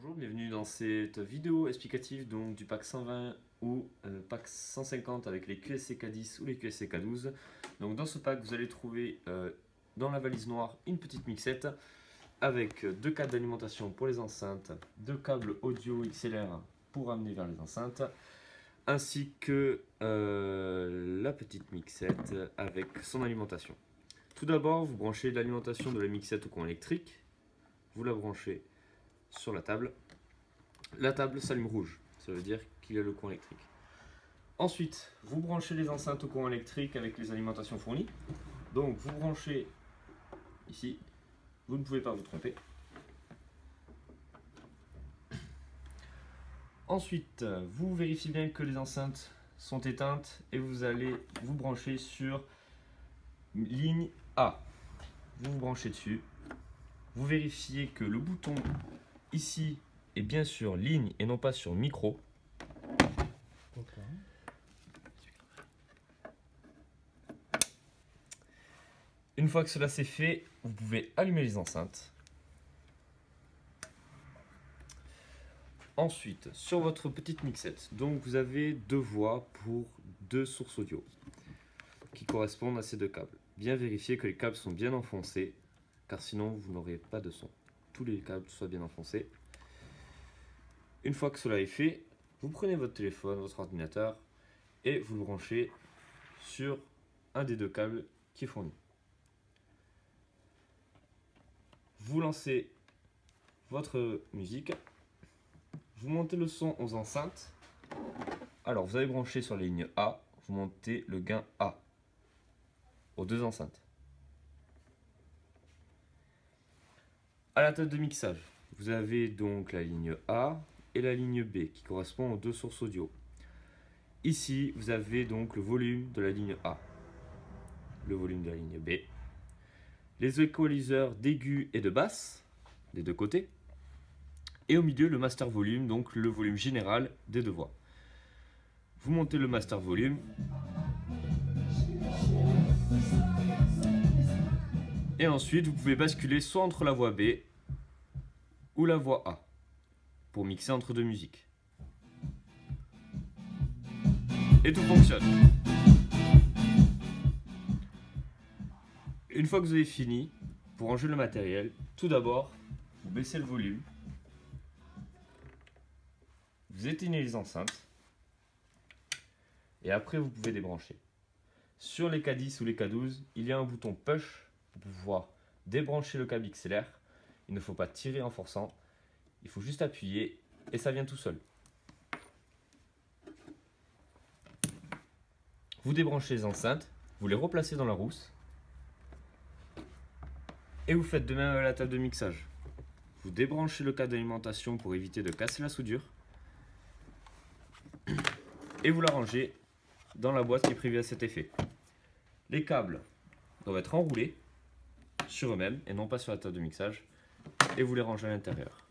Bonjour, bienvenue dans cette vidéo explicative donc, du pack 120 ou pack 150 avec les QSC K10 ou les QSC K12. Donc dans ce pack, vous allez trouver dans la valise noire une petite mixette avec deux câbles d'alimentation pour les enceintes, deux câbles audio XLR pour amener vers les enceintes, ainsi que la petite mixette avec son alimentation. Tout d'abord, vous branchez l'alimentation de la mixette au courant électrique, vous la branchez sur la table s'allume rouge, ça veut dire qu'il y a le courant électrique. Ensuite, vous branchez les enceintes au courant électrique avec les alimentations fournies. Donc vous branchez ici, vous ne pouvez pas vous tromper. Ensuite, vous vérifiez bien que les enceintes sont éteintes et vous allez vous brancher sur ligne A. Vous vous branchez dessus, vous vérifiez que le bouton ici est bien sur ligne et non pas sur micro. Une fois que cela c'est fait, vous pouvez allumer les enceintes. Ensuite, sur votre petite mixette, donc vous avez deux voix pour deux sources audio qui correspondent à ces deux câbles. Bien vérifier que les câbles sont bien enfoncés, car sinon vous n'aurez pas de son. Tous les câbles soient bien enfoncés. Une fois que cela est fait, vous prenez votre téléphone, votre ordinateur et vous le branchez sur un des deux câbles qui est fourni. Vous lancez votre musique, vous montez le son aux enceintes. Alors vous avez branché sur la ligne A, vous montez le gain A aux deux enceintes. À la table de mixage, vous avez donc la ligne A et la ligne B qui correspond aux deux sources audio. Ici, vous avez donc le volume de la ligne A, le volume de la ligne B, les équaliseurs d'aigu et de basse des deux côtés, et au milieu le master volume, donc le volume général des deux voix. Vous montez le master volume et ensuite vous pouvez basculer soit entre la voix B ou la voix A pour mixer entre deux musiques. Et tout fonctionne. Une fois que vous avez fini, pour ranger le matériel, tout d'abord, vous baissez le volume, vous éteignez les enceintes, et après vous pouvez débrancher. Sur les K10 ou les K12, il y a un bouton push pour pouvoir débrancher le câble XLR. Il ne faut pas tirer en forçant, il faut juste appuyer et ça vient tout seul. Vous débranchez les enceintes, vous les replacez dans la rousse et vous faites de même à la table de mixage. Vous débranchez le câble d'alimentation pour éviter de casser la soudure et vous la rangez dans la boîte qui est prévue à cet effet. Les câbles doivent être enroulés sur eux-mêmes et non pas sur la table de mixage et vous les rangez à l'intérieur.